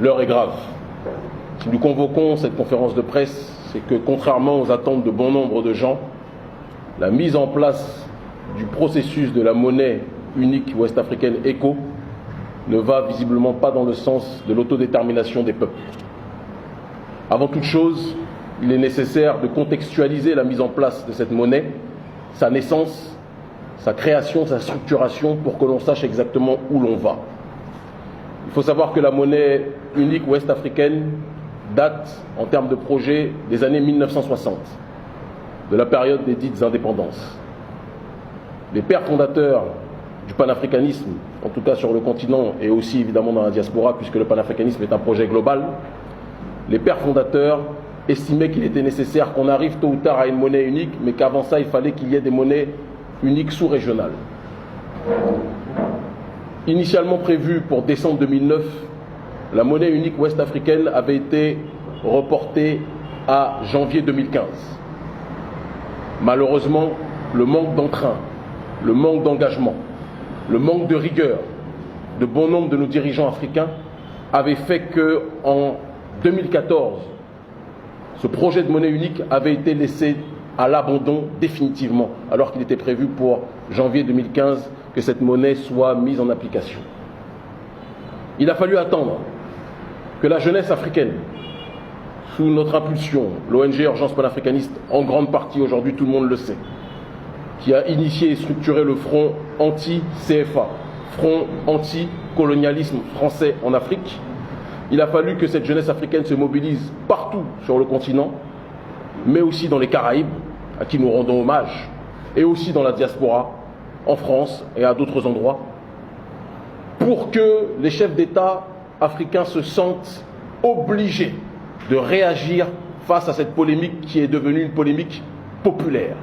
L'heure est grave. Si nous convoquons cette conférence de presse, c'est que contrairement aux attentes de bon nombre de gens, la mise en place du processus de la monnaie unique ouest-africaine ECO ne va visiblement pas dans le sens de l'autodétermination des peuples. Avant toute chose, il est nécessaire de contextualiser la mise en place de cette monnaie, sa naissance, sa création, sa structuration, pour que l'on sache exactement où l'on va. Il faut savoir que la monnaie unique ouest-africaine date, en termes de projet, des années 1960, de la période des dites indépendances. Les pères fondateurs du panafricanisme, en tout cas sur le continent et aussi évidemment dans la diaspora, puisque le panafricanisme est un projet global, les pères fondateurs estimaient qu'il était nécessaire qu'on arrive tôt ou tard à une monnaie unique, mais qu'avant ça, il fallait qu'il y ait des monnaies uniques sous-régionales. Initialement prévue pour décembre 2009, la monnaie unique ouest-africaine avait été reportée à janvier 2015. Malheureusement, le manque d'entrain, le manque d'engagement, le manque de rigueur de bon nombre de nos dirigeants africains avait fait qu'en 2014, ce projet de monnaie unique avait été laissé à l'abandon définitivement, alors qu'il était prévu pour janvier 2015 que cette monnaie soit mise en application. Il a fallu attendre que la jeunesse africaine, sous notre impulsion, l'ONG Urgence panafricaniste, en grande partie aujourd'hui, tout le monde le sait, qui a initié et structuré le front anti-CFA, front anti-colonialisme français en Afrique. Il a fallu que cette jeunesse africaine se mobilise partout sur le continent, mais aussi dans les Caraïbes, à qui nous rendons hommage, et aussi dans la diaspora, en France et à d'autres endroits, pour que les chefs d'État africains se sentent obligés de réagir face à cette polémique qui est devenue une polémique populaire,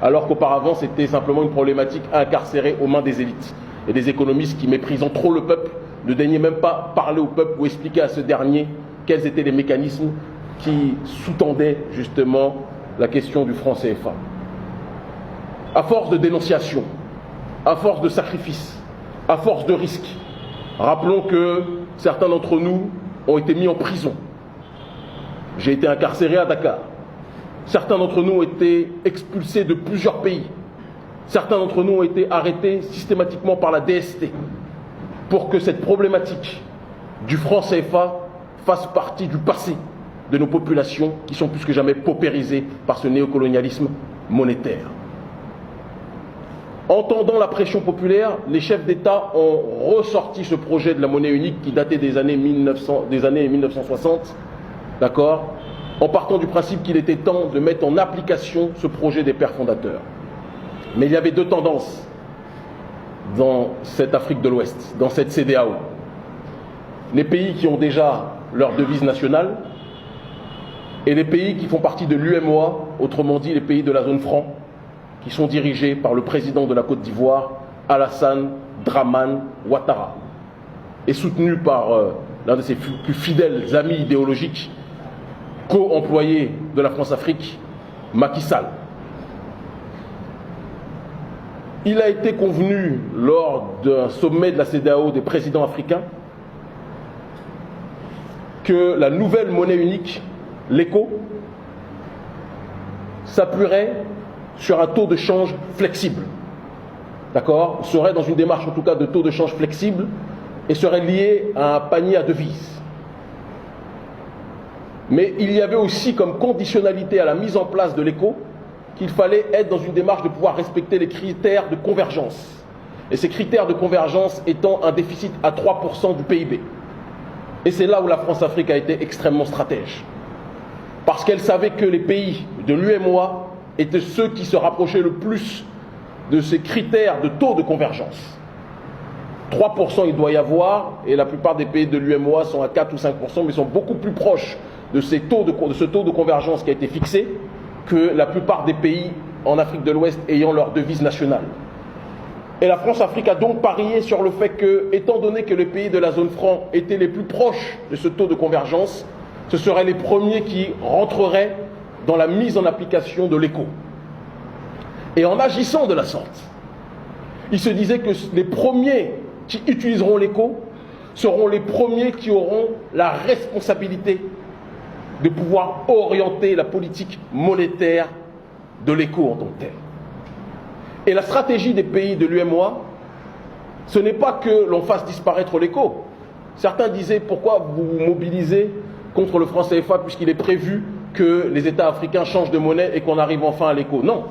alors qu'auparavant c'était simplement une problématique incarcérée aux mains des élites et des économistes qui, méprisant trop le peuple, ne daignaient même pas parler au peuple ou expliquer à ce dernier quels étaient les mécanismes qui sous-tendaient justement la question du franc CFA. À force de dénonciation, à force de sacrifices, à force de risques, rappelons que certains d'entre nous ont été mis en prison. J'ai été incarcéré à Dakar. Certains d'entre nous ont été expulsés de plusieurs pays. Certains d'entre nous ont été arrêtés systématiquement par la DST pour que cette problématique du franc CFA fasse partie du passé de nos populations qui sont plus que jamais paupérisées par ce néocolonialisme monétaire. Entendant la pression populaire, les chefs d'État ont ressorti ce projet de la monnaie unique qui datait des années 1960, d'accord, en partant du principe qu'il était temps de mettre en application ce projet des pères fondateurs. Mais il y avait deux tendances dans cette Afrique de l'Ouest, dans cette CEDEAO. Les pays qui ont déjà leur devise nationale et les pays qui font partie de l'UEMOA, autrement dit les pays de la zone franc, qui sont dirigés par le président de la Côte d'Ivoire, Alassane Dramane Ouattara, et soutenus par l'un de ses plus fidèles amis idéologiques, co-employé de la France-Afrique, Macky Sall. Il a été convenu lors d'un sommet de la CEDEAO des présidents africains que la nouvelle monnaie unique, l'ECO, s'appuierait sur un taux de change flexible. D'accord ? Serait dans une démarche en tout cas de taux de change flexible et serait lié à un panier à devises. Mais il y avait aussi comme conditionnalité à la mise en place de l'ECO qu'il fallait être dans une démarche de pouvoir respecter les critères de convergence. Et ces critères de convergence étant un déficit à 3% du PIB. Et c'est là où la France-Afrique a été extrêmement stratège. Parce qu'elle savait que les pays de l'UEMOA étaient ceux qui se rapprochaient le plus de ces critères de taux de convergence. 3% il doit y avoir, et la plupart des pays de l'UEMOA sont à 4 ou 5%, mais sont beaucoup plus proches de ce taux de convergence qui a été fixé que la plupart des pays en Afrique de l'Ouest ayant leur devise nationale. Et la France-Afrique a donc parié sur le fait que, étant donné que les pays de la zone franc étaient les plus proches de ce taux de convergence, ce seraient les premiers qui rentreraient dans la mise en application de l'ECO. Et en agissant de la sorte, il se disait que les premiers qui utiliseront l'ECO seront les premiers qui auront la responsabilité de pouvoir orienter la politique monétaire de l'éco en tant que tel. Et la stratégie des pays de l'UEMOA, ce n'est pas que l'on fasse disparaître l'éco. Certains disaient pourquoi vous vous mobilisez contre le franc CFA puisqu'il est prévu que les États africains changent de monnaie et qu'on arrive enfin à l'éco. Non.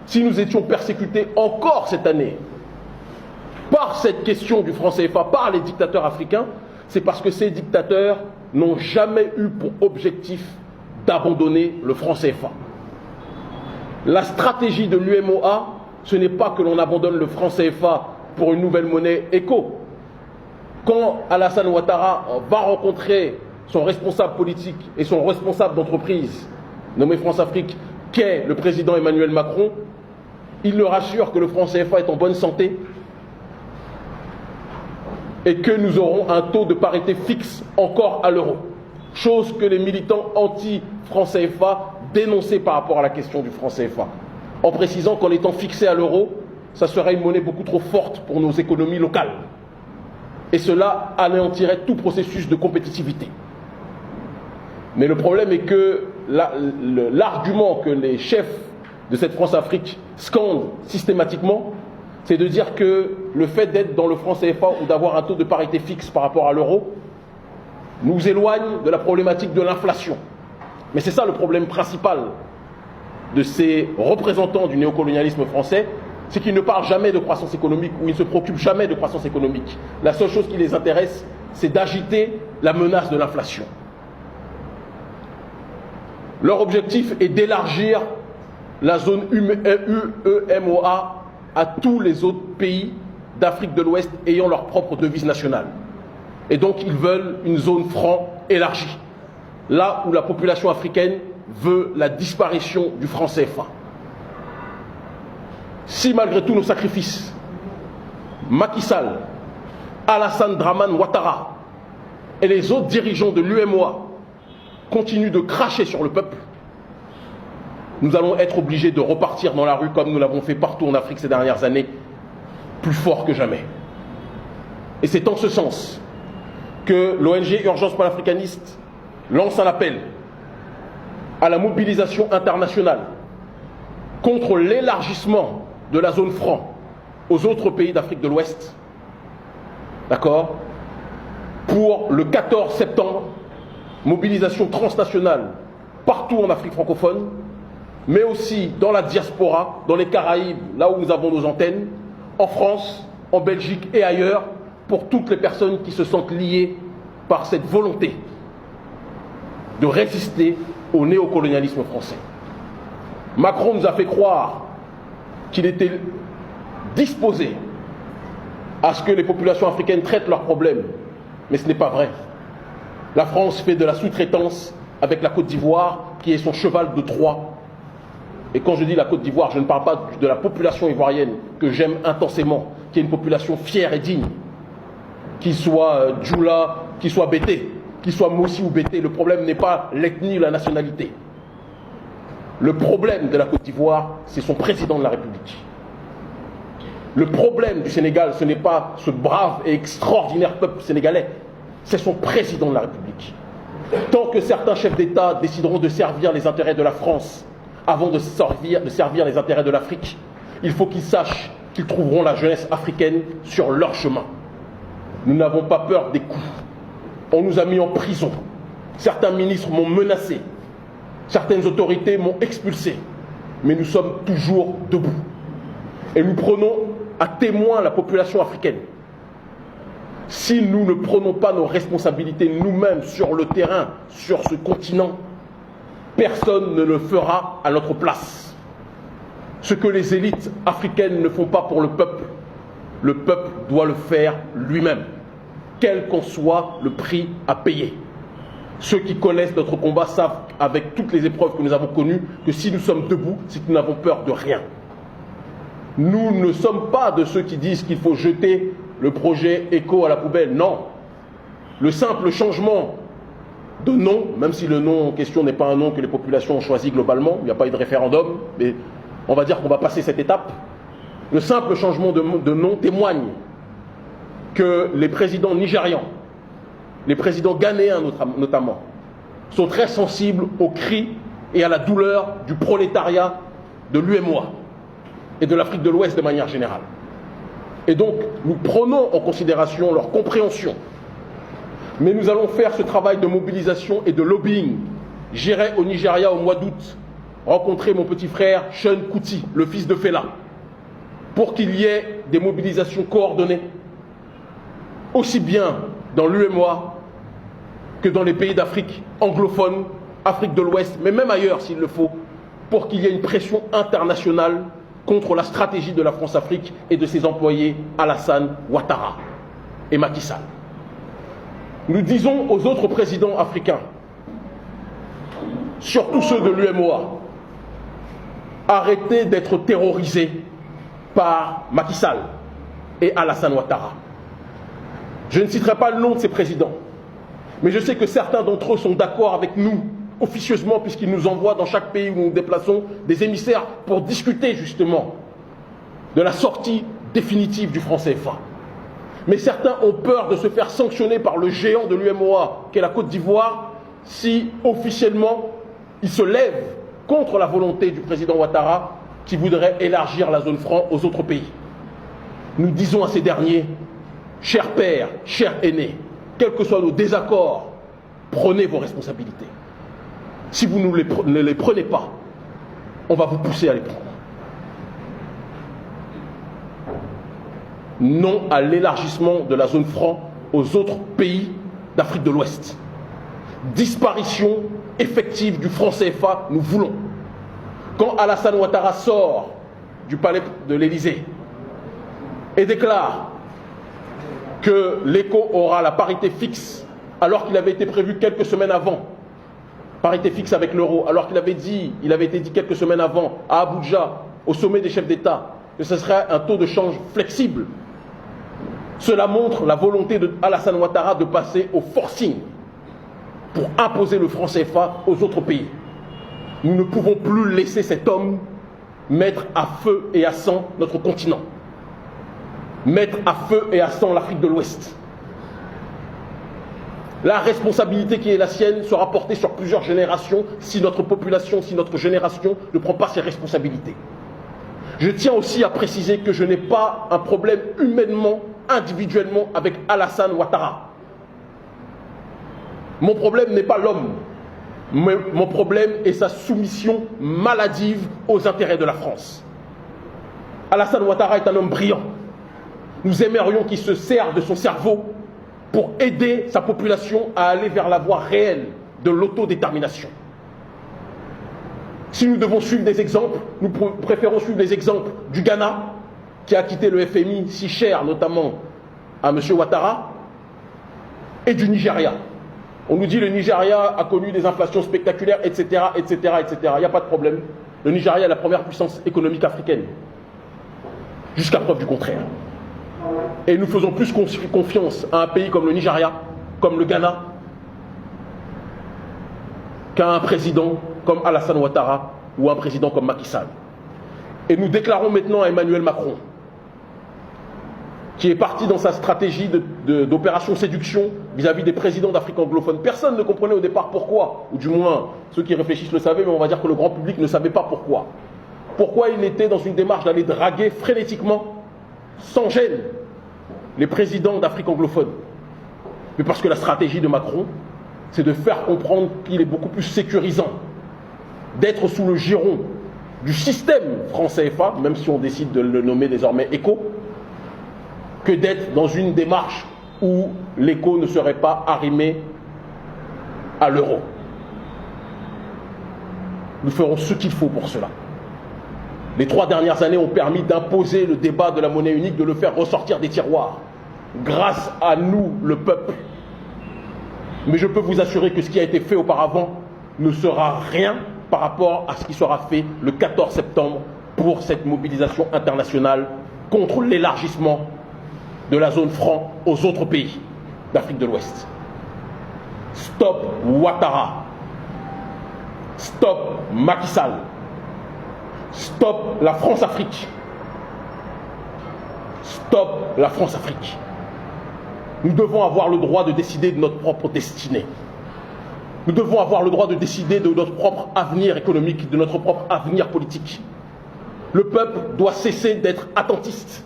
Si nous étions persécutés encore cette année par cette question du franc CFA, par les dictateurs africains, c'est parce que ces dictateurs n'ont jamais eu pour objectif d'abandonner le franc CFA. La stratégie de l'UEMOA, ce n'est pas que l'on abandonne le franc CFA pour une nouvelle monnaie éco. Quand Alassane Ouattara va rencontrer son responsable politique et son responsable d'entreprise, nommé France-Afrique, qu'est le président Emmanuel Macron, il leur assure que le franc CFA est en bonne santé et que nous aurons un taux de parité fixe encore à l'euro. Chose que les militants anti-franc CFA dénonçaient par rapport à la question du franc CFA, en précisant qu'en étant fixé à l'euro, ça serait une monnaie beaucoup trop forte pour nos économies locales. Et cela anéantirait tout processus de compétitivité. Mais le problème est que l'argument que les chefs de cette France-Afrique scandent systématiquement, c'est de dire que le fait d'être dans le franc CFA ou d'avoir un taux de parité fixe par rapport à l'euro nous éloigne de la problématique de l'inflation. Mais c'est ça le problème principal de ces représentants du néocolonialisme français, c'est qu'ils ne parlent jamais de croissance économique ou ils ne se préoccupent jamais de croissance économique. La seule chose qui les intéresse, c'est d'agiter la menace de l'inflation. Leur objectif est d'élargir la zone UEMOA à tous les autres pays d'Afrique de l'Ouest ayant leur propre devise nationale. Et donc ils veulent une zone franc élargie, là où la population africaine veut la disparition du franc CFA. Si malgré tous nos sacrifices, Macky Sall, Alassane Dramane Ouattara et les autres dirigeants de l'UEMOA continuent de cracher sur le peuple, nous allons être obligés de repartir dans la rue comme nous l'avons fait partout en Afrique ces dernières années, plus fort que jamais. Et c'est en ce sens que l'ONG Urgence panafricaniste lance un appel à la mobilisation internationale contre l'élargissement de la zone franc aux autres pays d'Afrique de l'Ouest. D'accord ? Pour le 14 septembre, mobilisation transnationale partout en Afrique francophone, mais aussi dans la diaspora, dans les Caraïbes, là où nous avons nos antennes, en France, en Belgique et ailleurs, pour toutes les personnes qui se sentent liées par cette volonté de résister au néocolonialisme français. Macron nous a fait croire qu'il était disposé à ce que les populations africaines traitent leurs problèmes, mais ce n'est pas vrai. La France fait de la sous-traitance avec la Côte d'Ivoire, qui est son cheval de Troie. Et quand je dis la Côte d'Ivoire, je ne parle pas de la population ivoirienne, que j'aime intensément, qui est une population fière et digne, qu'il soit Djoula, qu'il soit Bété, qu'il soit Mossi ou Bété. Le problème n'est pas l'ethnie ou la nationalité. Le problème de la Côte d'Ivoire, c'est son président de la République. Le problème du Sénégal, ce n'est pas ce brave et extraordinaire peuple sénégalais, c'est son président de la République. Tant que certains chefs d'État décideront de servir les intérêts de la France avant de servir les intérêts de l'Afrique, il faut qu'ils sachent qu'ils trouveront la jeunesse africaine sur leur chemin. Nous n'avons pas peur des coups. On nous a mis en prison. Certains ministres m'ont menacé. Certaines autorités m'ont expulsé. Mais nous sommes toujours debout. Et nous prenons à témoin la population africaine. Si nous ne prenons pas nos responsabilités nous-mêmes sur le terrain, sur ce continent, personne ne le fera à notre place. Ce que les élites africaines ne font pas pour le peuple doit le faire lui-même, quel qu'en soit le prix à payer. Ceux qui connaissent notre combat savent, avec toutes les épreuves que nous avons connues, que si nous sommes debout, c'est que nous n'avons peur de rien. Nous ne sommes pas de ceux qui disent qu'il faut jeter le projet éco à la poubelle. Non. Le simple changement de nom, même si le nom en question n'est pas un nom que les populations ont choisi globalement, il n'y a pas eu de référendum, mais on va dire qu'on va passer cette étape. Le simple changement de nom témoigne que les présidents nigérians, les présidents ghanéens notamment, sont très sensibles aux cris et à la douleur du prolétariat de l'UEMOA et de l'Afrique de l'Ouest de manière générale. Et donc, nous prenons en considération leur compréhension. Mais nous allons faire ce travail de mobilisation et de lobbying. J'irai au Nigeria au mois d'août rencontrer mon petit frère Sean Kuti, le fils de Fela, pour qu'il y ait des mobilisations coordonnées, aussi bien dans l'UEMOA que dans les pays d'Afrique anglophone, Afrique de l'Ouest, mais même ailleurs s'il le faut, pour qu'il y ait une pression internationale contre la stratégie de la France-Afrique et de ses employés Alassane Ouattara et Macky Sall. Nous disons aux autres présidents africains, surtout ceux de l'UEMOA, arrêtez d'être terrorisés par Macky Sall et Alassane Ouattara. Je ne citerai pas le nom de ces présidents, mais je sais que certains d'entre eux sont d'accord avec nous, officieusement, puisqu'ils nous envoient dans chaque pays où nous nous déplaçons des émissaires pour discuter justement de la sortie définitive du franc CFA. Mais certains ont peur de se faire sanctionner par le géant de l'UEMOA, qu'est la Côte d'Ivoire, si officiellement il se lève contre la volonté du président Ouattara qui voudrait élargir la zone franc aux autres pays. Nous disons à ces derniers, chers pères, chers aînés, quels que soient nos désaccords, prenez vos responsabilités. Si vous ne les prenez pas, on va vous pousser à les prendre. Non à l'élargissement de la zone franc aux autres pays d'Afrique de l'Ouest. Disparition effective du franc CFA, nous voulons. Quand Alassane Ouattara sort du palais de l'Élysée et déclare que l'ECO aura la parité fixe, alors qu'il avait été prévu quelques semaines avant, parité fixe avec l'euro, alors qu'il avait été dit quelques semaines avant, à Abuja, au sommet des chefs d'État, que ce serait un taux de change flexible. Cela montre la volonté d'Alassane Ouattara de passer au forcing pour imposer le franc CFA aux autres pays. Nous ne pouvons plus laisser cet homme mettre à feu et à sang notre continent, mettre à feu et à sang l'Afrique de l'Ouest. La responsabilité qui est la sienne sera portée sur plusieurs générations si notre population, si notre génération ne prend pas ses responsabilités. Je tiens aussi à préciser que je n'ai pas un problème humainement, individuellement avec Alassane Ouattara. Mon problème n'est pas l'homme. Mon problème est sa soumission maladive aux intérêts de la France. Alassane Ouattara est un homme brillant. Nous aimerions qu'il se serve de son cerveau pour aider sa population à aller vers la voie réelle de l'autodétermination. Si nous devons suivre des exemples, nous préférons suivre les exemples du Ghana, qui a quitté le FMI si cher, notamment à M. Ouattara, et du Nigeria. On nous dit que le Nigeria a connu des inflations spectaculaires, etc., etc., etc. Il n'y a pas de problème. Le Nigeria est la première puissance économique africaine, jusqu'à preuve du contraire. Et nous faisons plus confiance à un pays comme le Nigeria, comme le Ghana, qu'à un président comme Alassane Ouattara ou un président comme Macky Sall. Et nous déclarons maintenant à Emmanuel Macron, qui est parti dans sa stratégie d'opération séduction vis-à-vis des présidents d'Afrique anglophone. Personne ne comprenait au départ pourquoi, ou du moins ceux qui réfléchissent le savaient, mais on va dire que le grand public ne savait pas pourquoi. Pourquoi il était dans une démarche d'aller draguer frénétiquement, sans gêne, les présidents d'Afrique anglophone. Mais parce que la stratégie de Macron, c'est de faire comprendre qu'il est beaucoup plus sécurisant d'être sous le giron du système franc CFA, même si on décide de le nommer désormais ECO, que d'être dans une démarche où l'ECO ne serait pas arrimé à l'euro. Nous ferons ce qu'il faut pour cela. Les 3 dernières années ont permis d'imposer le débat de la monnaie unique, de le faire ressortir des tiroirs, grâce à nous, le peuple. Mais je peux vous assurer que ce qui a été fait auparavant ne sera rien par rapport à ce qui sera fait le 14 septembre pour cette mobilisation internationale contre l'élargissement de la zone franc aux autres pays d'Afrique de l'Ouest. Stop Ouattara. Stop Macky Sall. Stop la France-Afrique. Stop la France-Afrique. Nous devons avoir le droit de décider de notre propre destinée. Nous devons avoir le droit de décider de notre propre avenir économique, de notre propre avenir politique. Le peuple doit cesser d'être attentiste.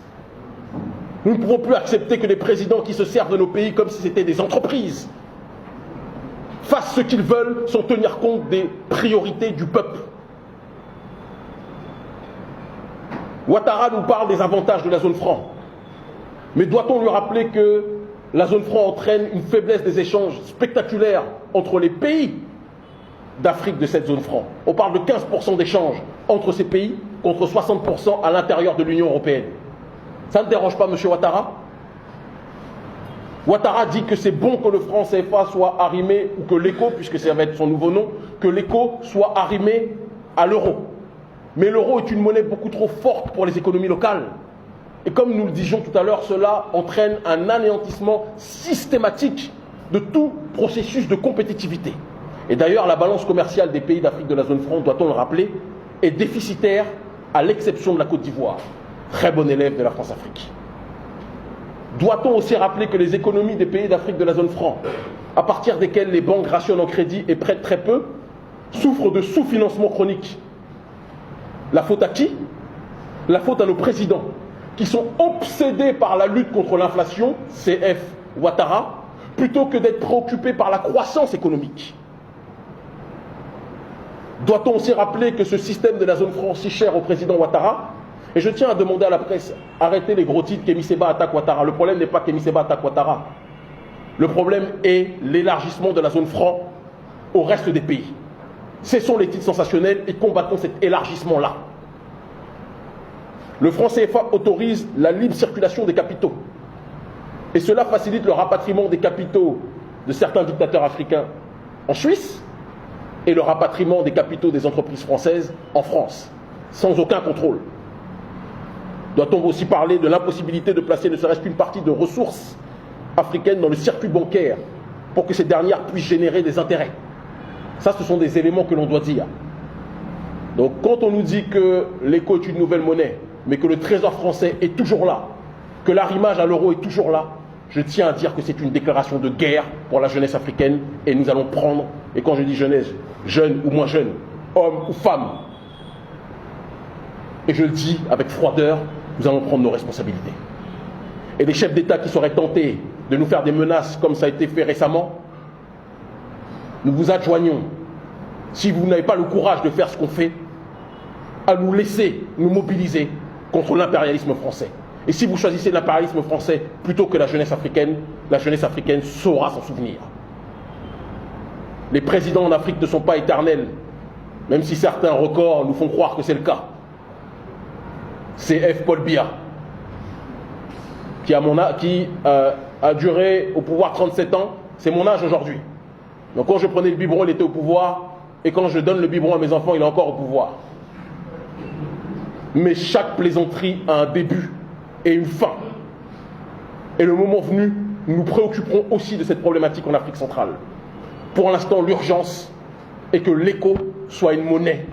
Nous ne pouvons plus accepter que des présidents qui se servent de nos pays comme si c'était des entreprises fassent ce qu'ils veulent sans tenir compte des priorités du peuple. Ouattara nous parle des avantages de la zone franc. Mais doit-on lui rappeler que la zone franc entraîne une faiblesse des échanges spectaculaires entre les pays d'Afrique de cette zone franc? On parle de 15% d'échanges entre ces pays contre 60% à l'intérieur de l'Union européenne. Ça ne dérange pas M. Ouattara? Ouattara dit que c'est bon que le franc CFA soit arrimé, ou que l'éco, puisque ça va être son nouveau nom, que l'éco soit arrimé à l'euro. Mais l'euro est une monnaie beaucoup trop forte pour les économies locales. Et comme nous le disions tout à l'heure, cela entraîne un anéantissement systématique de tout processus de compétitivité. Et d'ailleurs, la balance commerciale des pays d'Afrique de la zone franc, doit-on le rappeler, est déficitaire à l'exception de la Côte d'Ivoire, très bon élève de la France-Afrique. Doit-on aussi rappeler que les économies des pays d'Afrique de la zone franc, à partir desquelles les banques rationnent en crédit et prêtent très peu, souffrent de sous-financement chronique? La faute à qui? La faute à nos présidents, qui sont obsédés par la lutte contre l'inflation, CF Ouattara, plutôt que d'être préoccupés par la croissance économique. Doit-on aussi rappeler que ce système de la zone franc si cher au président Ouattara, et je tiens à demander à la presse, arrêtez les gros titres, Kémy Séba attaque Ouattara. Le problème n'est pas Kémy Séba attaque Ouattara. Le problème est l'élargissement de la zone franc au reste des pays. Cessons les titres sensationnels et combattons cet élargissement-là. Le franc CFA autorise la libre circulation des capitaux. Et cela facilite le rapatriement des capitaux de certains dictateurs africains en Suisse et le rapatriement des capitaux des entreprises françaises en France, sans aucun contrôle. Doit-on aussi parler de l'impossibilité de placer ne serait-ce qu'une partie de ressources africaines dans le circuit bancaire pour que ces dernières puissent générer des intérêts? Ça, ce sont des éléments que l'on doit dire. Donc, quand on nous dit que l'éco est une nouvelle monnaie, mais que le trésor français est toujours là, que l'arrimage à l'euro est toujours là, je tiens à dire que c'est une déclaration de guerre pour la jeunesse africaine et nous allons prendre, et quand je dis jeunesse, jeune ou moins jeune, homme ou femme, et je le dis avec froideur, nous allons prendre nos responsabilités. Et les chefs d'État qui seraient tentés de nous faire des menaces comme ça a été fait récemment, nous vous adjoignons, si vous n'avez pas le courage de faire ce qu'on fait, à nous laisser nous mobiliser contre l'impérialisme français. Et si vous choisissez l'impérialisme français plutôt que la jeunesse africaine saura s'en souvenir. Les présidents en Afrique ne sont pas éternels, même si certains records nous font croire que c'est le cas. CF Paul Biya, qui a duré au pouvoir 37 ans, c'est mon âge aujourd'hui. Donc quand je prenais le biberon, il était au pouvoir, et quand je donne le biberon à mes enfants, il est encore au pouvoir. Mais chaque plaisanterie a un début et une fin. Et le moment venu, nous nous préoccuperons aussi de cette problématique en Afrique centrale. Pour l'instant, l'urgence est que l'éco soit une monnaie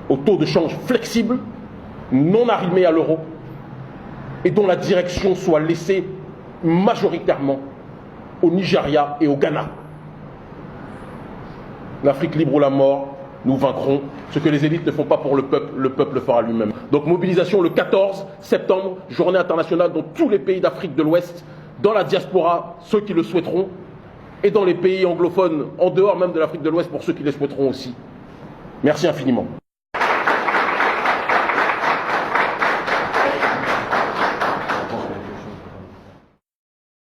au taux de change flexible, non arrimée à l'euro, et dont la direction soit laissée majoritairement au Nigeria et au Ghana. L'Afrique libre ou la mort, nous vaincrons. Ce que les élites ne font pas pour le peuple le fera lui-même. Donc mobilisation le 14 septembre, journée internationale dans tous les pays d'Afrique de l'Ouest, dans la diaspora, ceux qui le souhaiteront, et dans les pays anglophones, en dehors même de l'Afrique de l'Ouest, pour ceux qui le souhaiteront aussi. Merci infiniment.